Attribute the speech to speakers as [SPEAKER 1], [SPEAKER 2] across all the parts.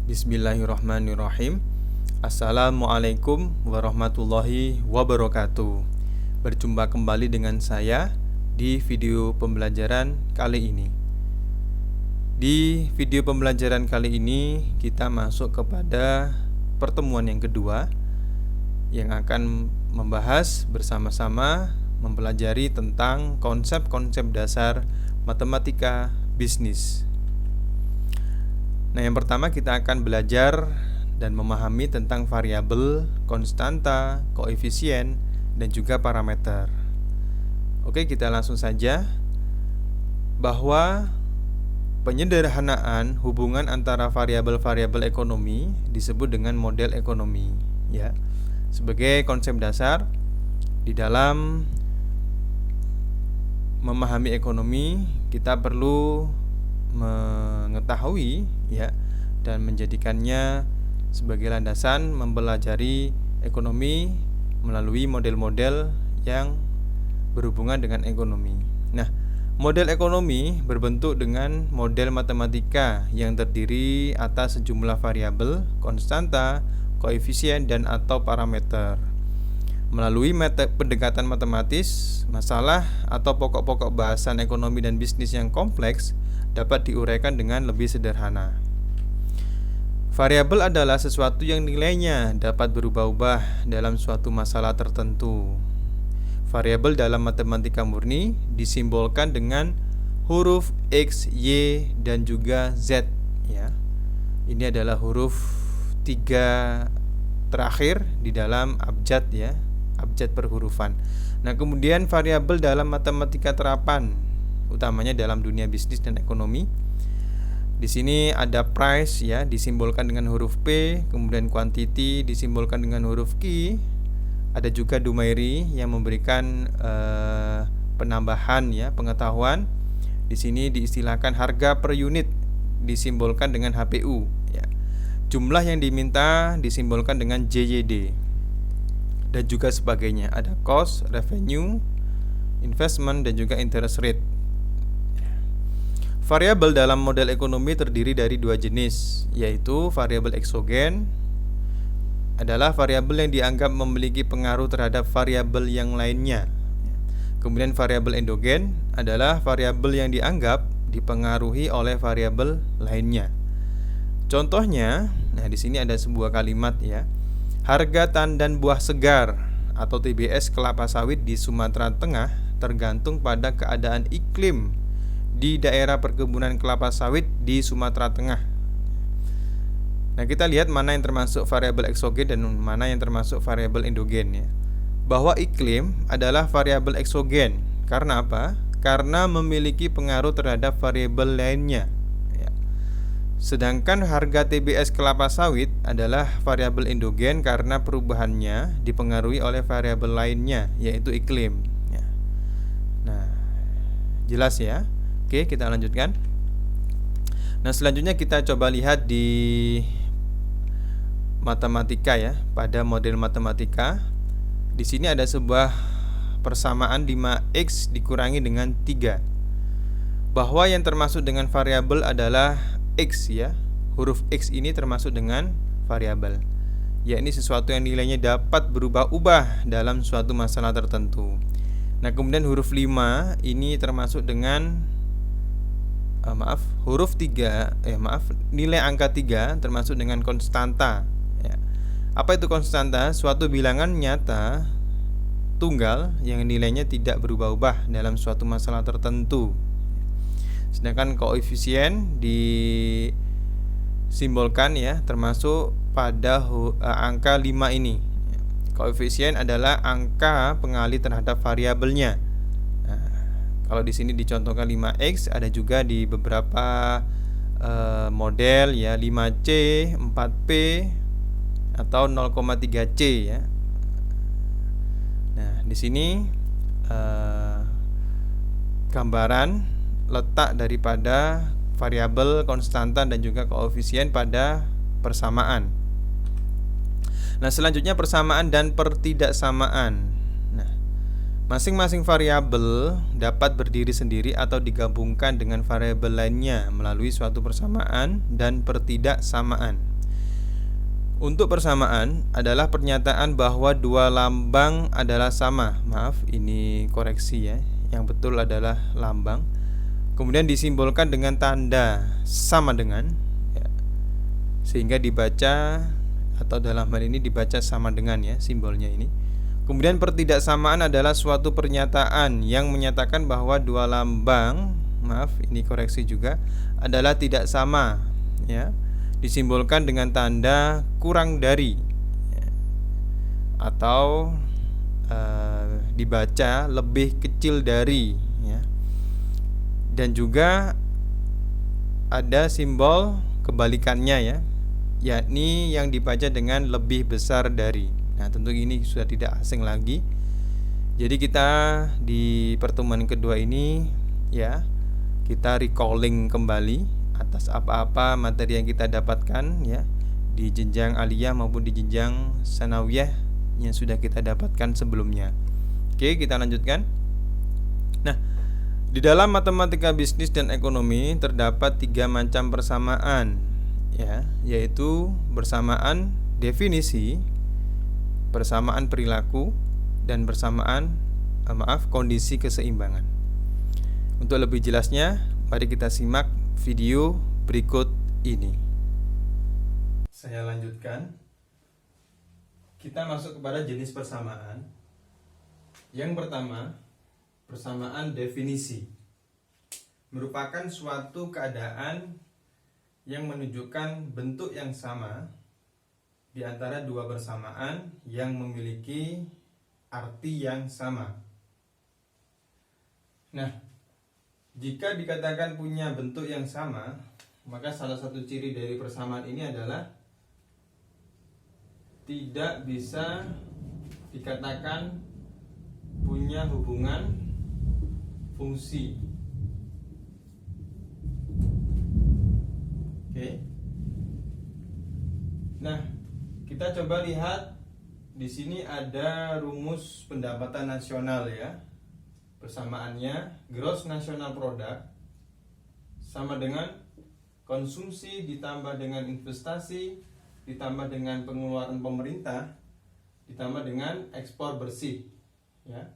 [SPEAKER 1] Bismillahirrahmanirrahim. Assalamualaikum warahmatullahi wabarakatuh. Berjumpa kembali dengan saya di video pembelajaran kali ini. Di video pembelajaran kali ini kita masuk kepada pertemuan yang kedua yang akan membahas bersama-sama mempelajari tentang konsep-konsep dasar matematika bisnis. Nah, yang pertama kita akan belajar dan memahami tentang variabel, konstanta, koefisien, dan juga parameter. Oke, kita langsung saja bahwa penyederhanaan hubungan antara variabel-variabel ekonomi disebut dengan model ekonomi, ya. Sebagai konsep dasar di dalam memahami ekonomi, kita perlu mengetahui ya dan menjadikannya sebagai landasan mempelajari ekonomi melalui model-model yang berhubungan dengan ekonomi. Nah, model ekonomi berbentuk dengan model matematika yang terdiri atas sejumlah variabel, konstanta, koefisien dan atau parameter. Melalui pendekatan matematis, masalah atau pokok-pokok bahasan ekonomi dan bisnis yang kompleks dapat diuraikan dengan lebih sederhana. Variabel adalah sesuatu yang nilainya dapat berubah-ubah dalam suatu masalah tertentu. Variabel dalam matematika murni disimbolkan dengan huruf X, Y, dan juga Z, ya. Ini adalah huruf 3 terakhir di dalam abjad, ya, abjad perhurufan. Nah, kemudian variabel dalam matematika terapan, utamanya dalam dunia bisnis dan ekonomi. Di sini ada price, ya, disimbolkan dengan huruf P, kemudian quantity disimbolkan dengan huruf Q. Ada juga Dumairi yang memberikan penambahan, ya, pengetahuan. Di sini diistilahkan harga per unit disimbolkan dengan HPU, ya. Jumlah yang diminta disimbolkan dengan JYD. Dan juga sebagainya. Ada cost, revenue, investment dan juga interest rate. Variabel dalam model ekonomi terdiri dari dua jenis, yaitu variabel eksogen adalah variabel yang dianggap memiliki pengaruh terhadap variabel yang lainnya. Kemudian variabel endogen adalah variabel yang dianggap dipengaruhi oleh variabel lainnya. Contohnya, nah di sini ada sebuah kalimat, ya. Harga tandan buah segar atau TBS kelapa sawit di Sumatera Tengah tergantung pada keadaan iklim di daerah perkebunan kelapa sawit di Sumatera Tengah. Nah, kita lihat mana yang termasuk variabel eksogen dan mana yang termasuk variabel endogen, ya. Bahwa iklim adalah variabel eksogen. Karena apa? Karena memiliki pengaruh terhadap variabel lainnya, ya. Sedangkan harga TBS kelapa sawit adalah variabel endogen karena perubahannya dipengaruhi oleh variabel lainnya, yaitu iklim, ya. Nah, jelas, ya. Oke, kita lanjutkan. Nah, selanjutnya kita coba lihat di matematika, ya. Pada model matematika, di sini ada sebuah persamaan 5x dikurangi dengan 3. Bahwa yang termasuk dengan variabel adalah x, ya. Huruf x ini termasuk dengan variabel. Ya, ini sesuatu yang nilainya dapat berubah-ubah dalam suatu masalah tertentu. Nah, kemudian huruf 5 ini termasuk dengan nilai angka 3 termasuk dengan konstanta, ya. Apa itu konstanta? Suatu bilangan nyata tunggal yang nilainya tidak berubah-ubah dalam suatu masalah tertentu. Sedangkan koefisien disimbolkan, ya, termasuk pada angka 5 ini. Koefisien adalah angka pengali terhadap variabelnya. Kalau di sini dicontohkan 5x, ada juga di beberapa model, ya, 5c, 4p atau 0,3c, ya. Nah, di sini gambaran letak daripada variabel, konstanta dan juga koefisien pada persamaan. Nah, selanjutnya persamaan dan pertidaksamaan. Masing-masing variabel dapat berdiri sendiri atau digabungkan dengan variabel lainnya melalui suatu persamaan dan pertidaksamaan. Untuk persamaan adalah pernyataan bahwa dua lambang adalah sama. Maaf, ini koreksi ya. Yang betul adalah lambang. Kemudian disimbolkan dengan tanda sama dengan ya. Sehingga dibaca atau dalam hal ini dibaca sama dengan ya simbolnya ini. Kemudian pertidaksamaan adalah suatu pernyataan yang menyatakan bahwa dua lambang, maaf ini koreksi juga, adalah tidak sama ya. Disimbolkan dengan tanda kurang dari ya. Atau dibaca lebih kecil dari ya. Dan juga ada simbol kebalikannya ya, yakni yang dibaca dengan lebih besar dari. Nah, tentu ini sudah tidak asing lagi. Jadi kita di pertemuan kedua ini ya, kita recalling kembali atas apa-apa materi yang kita dapatkan ya di jenjang aliyah maupun di jenjang sanawiyah yang sudah kita dapatkan sebelumnya. Oke, kita lanjutkan. Nah, di dalam matematika bisnis dan ekonomi terdapat 3 macam persamaan ya, yaitu persamaan definisi, persamaan perilaku, dan persamaan kondisi keseimbangan. Untuk lebih jelasnya, mari kita simak video berikut ini. Saya lanjutkan. Kita masuk kepada jenis persamaan. Yang pertama, persamaan definisi. Merupakan suatu keadaan yang menunjukkan bentuk yang sama di antara dua persamaan yang memiliki arti yang sama. Nah, jika dikatakan punya bentuk yang sama, maka salah satu ciri dari persamaan ini adalah tidak bisa dikatakan punya hubungan fungsi. Oke. Nah, kita coba lihat di sini ada rumus pendapatan nasional ya. Persamaannya gross national product sama dengan konsumsi ditambah dengan investasi ditambah dengan pengeluaran pemerintah ditambah dengan ekspor bersih ya.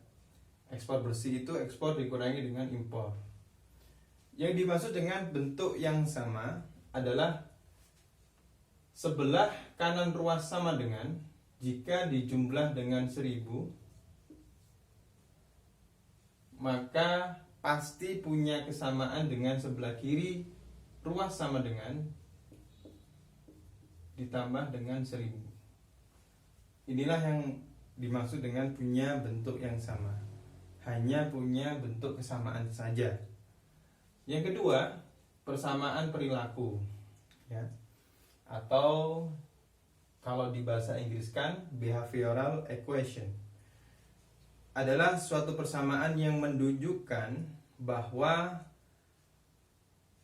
[SPEAKER 1] Ekspor bersih itu ekspor dikurangi dengan impor. Yang dimaksud dengan bentuk yang sama adalah sebelah kanan ruas sama dengan, jika dijumlah dengan 1000 maka pasti punya kesamaan dengan sebelah kiri ruas sama dengan ditambah dengan 1000. Inilah yang dimaksud dengan punya bentuk yang sama. Hanya punya bentuk kesamaan saja. Yang kedua, persamaan perilaku ya. Atau kalau di bahasa Inggris kan behavioral equation. Adalah suatu persamaan yang menunjukkan bahwa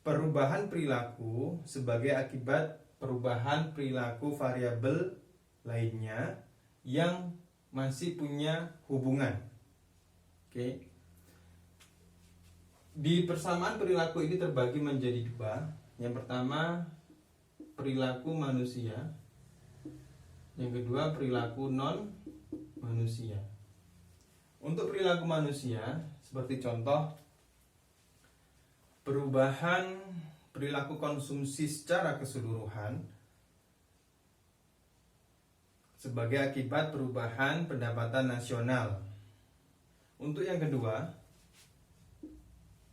[SPEAKER 1] perubahan perilaku sebagai akibat perubahan perilaku variabel lainnya yang masih punya hubungan. Oke. Di persamaan perilaku ini terbagi menjadi dua. Yang pertama perilaku manusia, yang kedua perilaku non manusia. Untuk perilaku manusia, seperti contoh perubahan perilaku konsumsi secara keseluruhan sebagai akibat perubahan pendapatan nasional. Untuk yang kedua,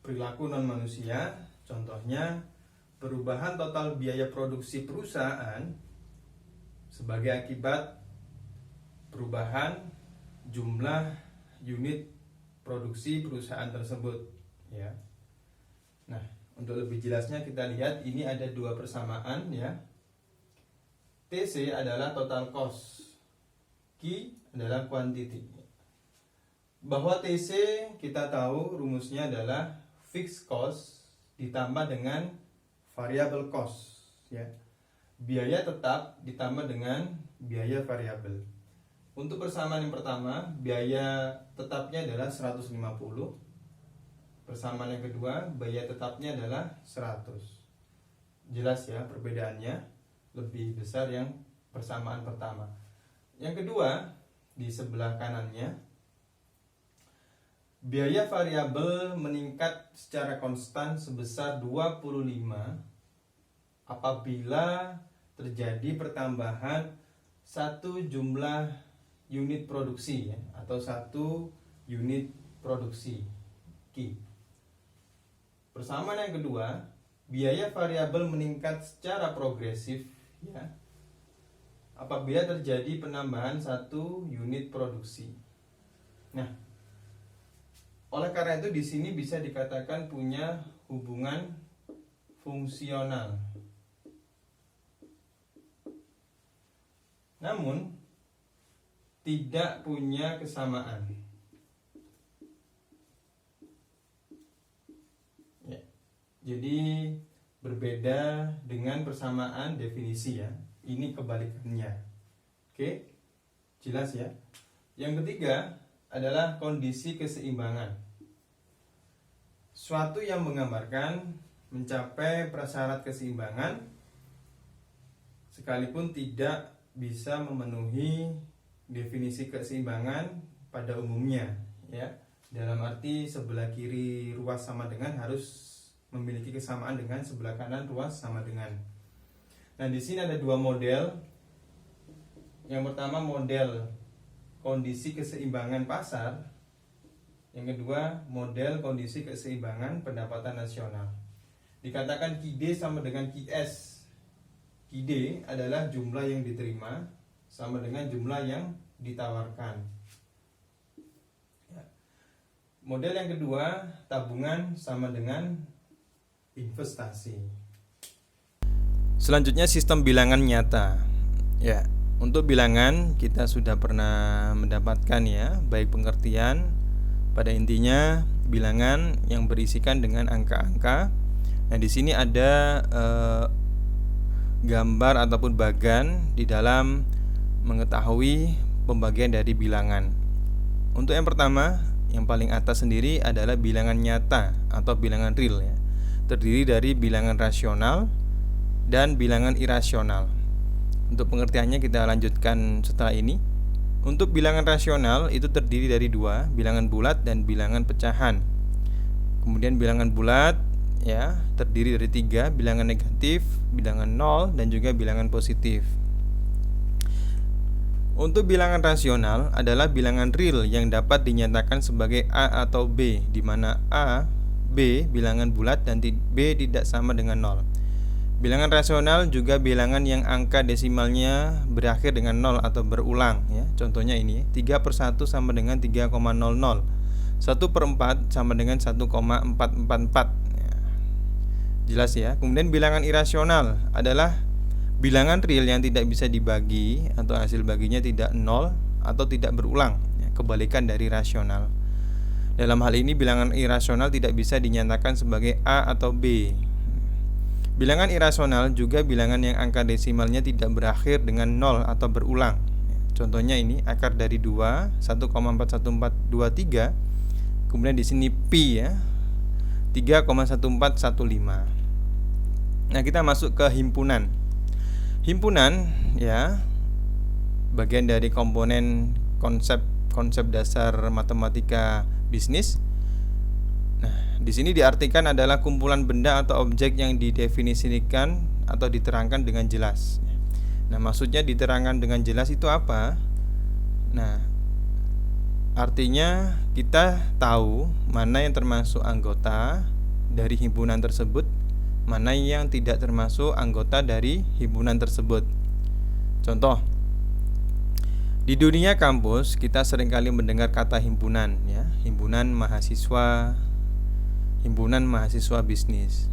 [SPEAKER 1] perilaku non manusia, contohnya perubahan total biaya produksi perusahaan sebagai akibat perubahan jumlah unit produksi perusahaan tersebut ya. Nah, untuk lebih jelasnya kita lihat ini ada dua persamaan ya. TC adalah total cost, Q adalah quantity. Bahwa TC kita tahu rumusnya adalah fixed cost ditambah dengan variable cost ya. Biaya tetap ditambah dengan biaya variabel. Untuk persamaan yang pertama, biaya tetapnya adalah 150. Persamaan yang kedua, biaya tetapnya adalah 100. Jelas ya perbedaannya, lebih besar yang persamaan pertama. Yang kedua, di sebelah kanannya, biaya variabel meningkat secara konstan sebesar 25 apabila terjadi pertambahan satu jumlah unit produksi ya, atau satu unit produksi Q. Persamaan yang kedua, biaya variabel meningkat secara progresif ya, apabila terjadi penambahan satu unit produksi. Nah, oleh karena itu di sini bisa dikatakan punya hubungan fungsional. Namun tidak punya kesamaan. Ya. Jadi berbeda dengan persamaan definisi ya. Ini kebalikannya. Oke? Jelas ya? Yang ketiga adalah kondisi keseimbangan. Suatu yang menggambarkan mencapai prasyarat keseimbangan sekalipun tidak bisa memenuhi definisi keseimbangan pada umumnya ya. Dalam arti sebelah kiri ruas sama dengan harus memiliki kesamaan dengan sebelah kanan ruas sama dengan. Nah, di sini ada dua model. Yang pertama model kondisi keseimbangan pasar. Yang kedua model kondisi keseimbangan pendapatan nasional. Dikatakan QD sama dengan QS. QD adalah jumlah yang diterima sama dengan jumlah yang ditawarkan. Ya. Model yang kedua, tabungan sama dengan investasi. Selanjutnya sistem bilangan nyata. Ya, untuk bilangan kita sudah pernah mendapatkan ya, baik pengertian. Pada intinya bilangan yang berisikan dengan angka-angka. Nah, di sini ada gambar ataupun bagan di dalam mengetahui pembagian dari bilangan. Untuk yang pertama, yang paling atas sendiri adalah bilangan nyata atau bilangan real ya. Terdiri dari bilangan rasional dan bilangan irasional. Untuk pengertiannya kita lanjutkan setelah ini. Untuk bilangan rasional itu terdiri dari dua, bilangan bulat dan bilangan pecahan. Kemudian bilangan bulat ya terdiri dari tiga, bilangan negatif, bilangan nol, dan juga bilangan positif. Untuk bilangan rasional adalah bilangan real yang dapat dinyatakan sebagai A atau B, di mana A, B bilangan bulat dan B tidak sama dengan nol. Bilangan rasional juga bilangan yang angka desimalnya berakhir dengan nol atau berulang ya. Contohnya ini 3/1 sama dengan 3,00, 1/4 sama dengan 1,444. Jelas ya. Kemudian bilangan irasional adalah bilangan real yang tidak bisa dibagi atau hasil baginya tidak nol atau tidak berulang ya, kebalikan dari rasional. Dalam hal ini bilangan irasional tidak bisa dinyatakan sebagai A atau B. Bilangan irasional juga bilangan yang angka desimalnya tidak berakhir dengan nol atau berulang. Contohnya ini akar dari 2 1,41423. Kemudian di sini pi ya 3,1415. Nah, kita masuk ke himpunan. Himpunan ya bagian dari komponen konsep dasar matematika bisnis. Nah, di sini diartikan adalah kumpulan benda atau objek yang didefinisikan atau diterangkan dengan jelas. Nah, maksudnya diterangkan dengan jelas itu apa? Nah, artinya kita tahu mana yang termasuk anggota dari himpunan tersebut, mana yang tidak termasuk anggota dari himpunan tersebut. Contoh, di dunia kampus kita seringkali mendengar kata himpunan ya, himpunan mahasiswa bisnis.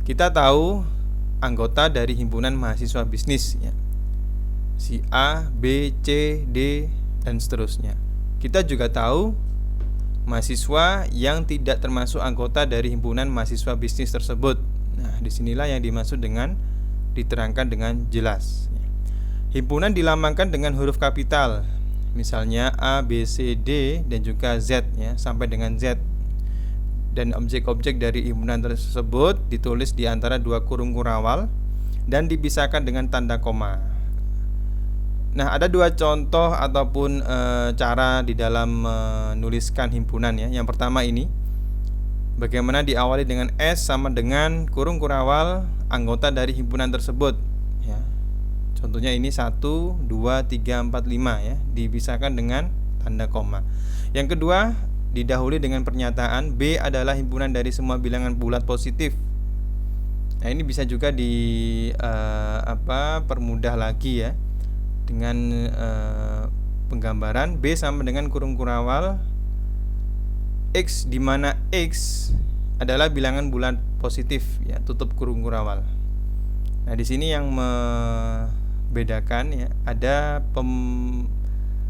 [SPEAKER 1] Kita tahu anggota dari himpunan mahasiswa bisnis ya. Si A, B, C, D dan seterusnya. Kita juga tahu mahasiswa yang tidak termasuk anggota dari himpunan mahasiswa bisnis tersebut. Nah, disinilah yang dimaksud dengan diterangkan dengan jelas. Himpunan dilambangkan dengan huruf kapital, misalnya A, B, C, D dan juga Z ya, sampai dengan Z. Dan objek-objek dari himpunan tersebut ditulis di antara dua kurung kurawal dan dipisahkan dengan tanda koma. Nah, ada dua contoh ataupun cara di dalam menuliskan himpunan ya. Yang pertama ini, bagaimana diawali dengan S sama dengan kurung kurawal anggota dari himpunan tersebut ya. Contohnya ini 1, 2, 3, 4, 5 ya, dipisahkan dengan tanda koma. Yang kedua, didahului dengan pernyataan B adalah himpunan dari semua bilangan bulat positif. Nah, ini bisa juga permudah lagi ya, dengan penggambaran B sama dengan kurung kurawal X, di mana X adalah bilangan bulat positif ya, tutup kurung kurawal. Nah, di sini yang membedakan ya, ada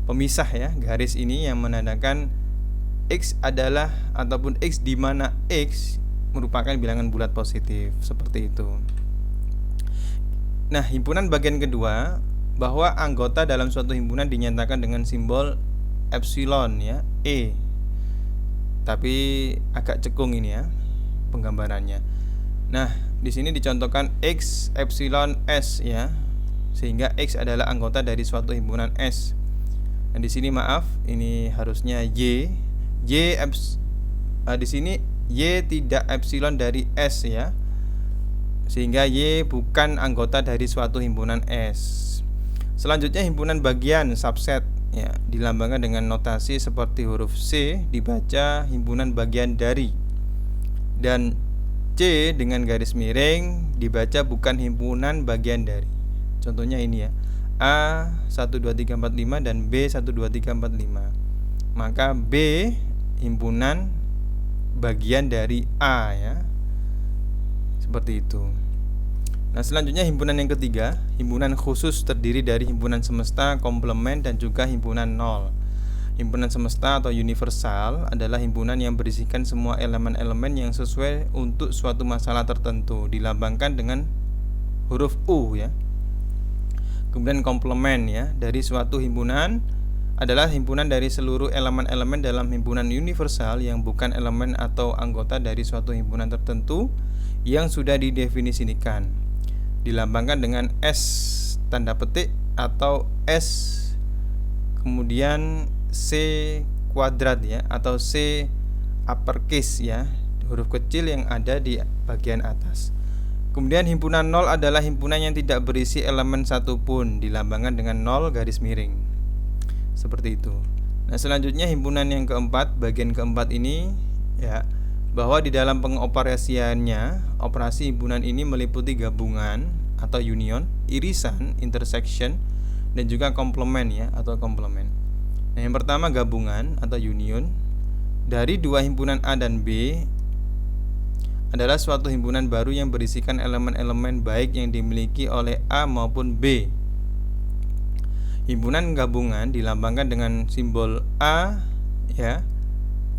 [SPEAKER 1] pemisah ya, garis ini yang menandakan X adalah ataupun X di mana X merupakan bilangan bulat positif, seperti itu. Nah, himpunan bagian kedua, bahwa anggota dalam suatu himpunan dinyatakan dengan simbol epsilon ya, E. Tapi agak cekung ini ya penggambarannya. Nah, di sini dicontohkan X epsilon S ya, sehingga X adalah anggota dari suatu himpunan S. Dan di sini maaf, ini harusnya Y. Di sini Y tidak epsilon dari S ya, sehingga Y bukan anggota dari suatu himpunan S. Selanjutnya himpunan bagian subset ya, dilambangkan dengan notasi seperti huruf C, dibaca himpunan bagian dari, dan C dengan garis miring dibaca bukan himpunan bagian dari. Contohnya ini ya, A 1 2 3 4 5 dan B 1 2 3 4 5. Maka B himpunan bagian dari A ya, seperti itu. Nah, selanjutnya himpunan yang ketiga, himpunan khusus terdiri dari himpunan semesta, komplement, dan juga himpunan nol. Himpunan semesta atau universal adalah himpunan yang berisikan semua elemen-elemen yang sesuai untuk suatu masalah tertentu, dilambangkan dengan huruf U ya. Kemudian komplement ya, dari suatu himpunan adalah himpunan dari seluruh elemen-elemen dalam himpunan universal yang bukan elemen atau anggota dari suatu himpunan tertentu yang sudah didefinisikan, dilambangkan dengan S tanda petik atau S kemudian C kuadrat ya, atau C uppercase ya, huruf kecil yang ada di bagian atas. Kemudian himpunan nol adalah himpunan yang tidak berisi elemen satupun, dilambangkan dengan nol garis miring, seperti itu. Nah, selanjutnya himpunan yang keempat, bagian keempat ini ya, bahwa di dalam pengoperasiannya, operasi himpunan ini meliputi gabungan atau union, irisan, intersection, dan juga komplement ya, atau komplement. Nah, yang pertama gabungan atau union dari dua himpunan A dan B adalah suatu himpunan baru yang berisikan elemen-elemen baik yang dimiliki oleh A maupun B. Himpunan gabungan dilambangkan dengan simbol A ya,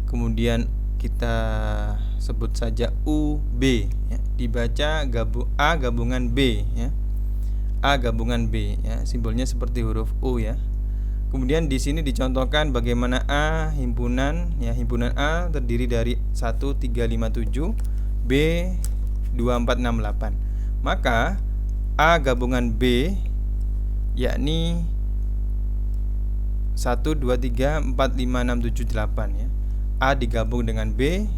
[SPEAKER 1] kemudian kita sebut saja UB ya, dibaca A gabungan B ya, A gabungan B ya, simbolnya seperti huruf U ya. Kemudian di sini dicontohkan bagaimana A himpunan ya, himpunan A terdiri dari 1 3 5 7, B 2 4 6 8. Maka A gabungan B yakni 1 2 3 4 5 6 7 8 ya. A digabung dengan B,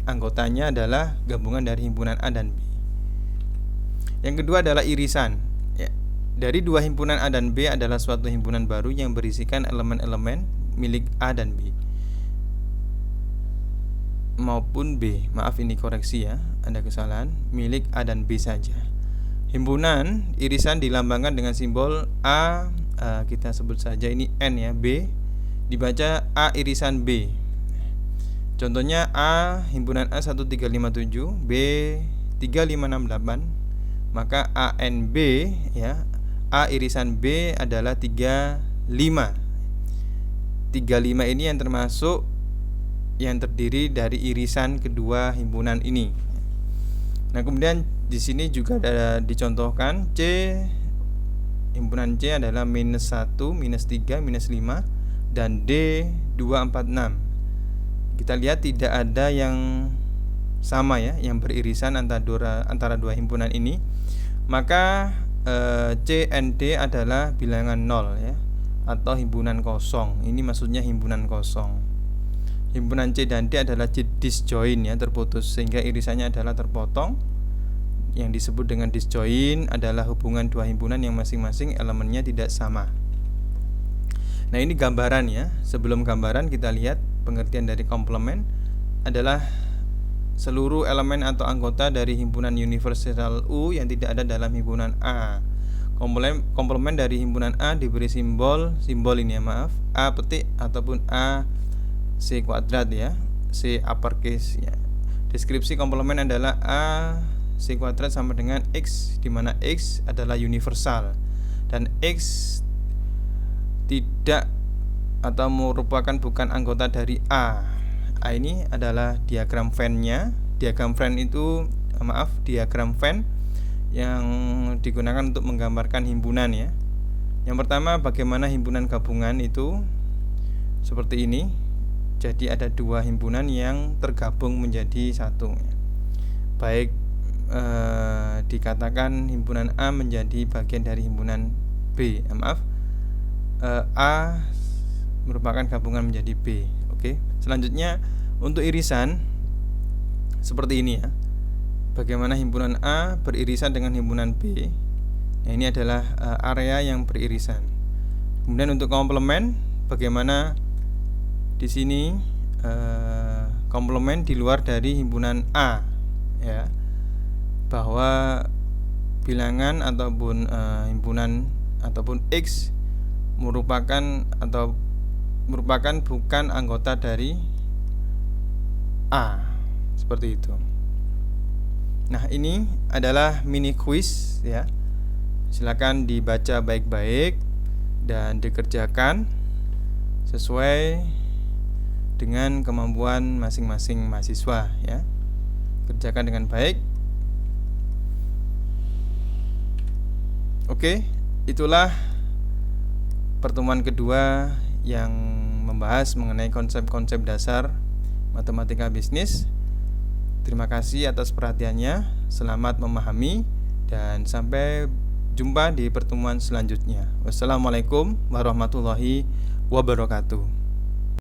[SPEAKER 1] anggotanya adalah gabungan dari himpunan A dan B. Yang kedua adalah irisan ya. Dari dua himpunan A dan B adalah suatu himpunan baru yang berisikan elemen-elemen milik A dan B maupun B. Maaf, ini koreksi ya, ada kesalahan, milik A dan B saja. Himpunan irisan dilambangkan dengan simbol A, kita sebut saja ini N ya, B dibaca A irisan B. Contohnya A himpunan A 1 3 5 7, B 3 5 6 8. Maka ANB ya, A irisan B adalah 35. 35 ini yang termasuk yang terdiri dari irisan kedua himpunan ini. Nah, kemudian di sini juga ada dicontohkan C, himpunan C adalah minus 1, minus 3, minus 5, dan D 2 4 6. Kita lihat tidak ada yang sama ya, yang beririsan antara dua himpunan ini. Maka C and D adalah bilangan 0 ya, atau himpunan kosong. Ini maksudnya himpunan kosong. Himpunan C dan D adalah disjoint ya, terputus, sehingga irisannya adalah terpotong. Yang disebut dengan disjoint adalah hubungan dua himpunan yang masing-masing elemennya tidak sama. Nah, ini gambaran ya. Sebelum gambaran kita lihat pengertian dari komplement adalah seluruh elemen atau anggota dari himpunan universal U yang tidak ada dalam himpunan A. Komplement dari himpunan A diberi simbol ini ya, maaf, A petik ataupun A C kuadrat ya, C uppercase ya. Deskripsi komplement adalah A C kuadrat sama dengan X, di mana X adalah universal dan X tidak atau merupakan bukan anggota dari A. A ini adalah diagram Venn-nya. Diagram Venn itu diagram Venn yang digunakan untuk menggambarkan himpunan ya. Yang pertama, bagaimana himpunan gabungan itu seperti ini. Jadi ada dua himpunan yang tergabung menjadi satu. Baik dikatakan himpunan A menjadi bagian dari himpunan B. A merupakan gabungan menjadi B. Oke. Selanjutnya untuk irisan seperti ini ya. Bagaimana himpunan A beririsan dengan himpunan B. Nah, ini adalah area yang beririsan. Kemudian untuk komplement, bagaimana di sini komplement di luar dari himpunan A ya. Bahwa bilangan ataupun himpunan ataupun X merupakan bukan anggota dari A, seperti itu. Nah, ini adalah mini quiz ya. Silakan dibaca baik-baik dan dikerjakan sesuai dengan kemampuan masing-masing mahasiswa ya. Kerjakan dengan baik. Oke, itulah pertemuan kedua yang membahas mengenai konsep-konsep dasar matematika bisnis. Terima kasih atas perhatiannya. Selamat memahami dan sampai jumpa di pertemuan selanjutnya. Wassalamualaikum warahmatullahi wabarakatuh.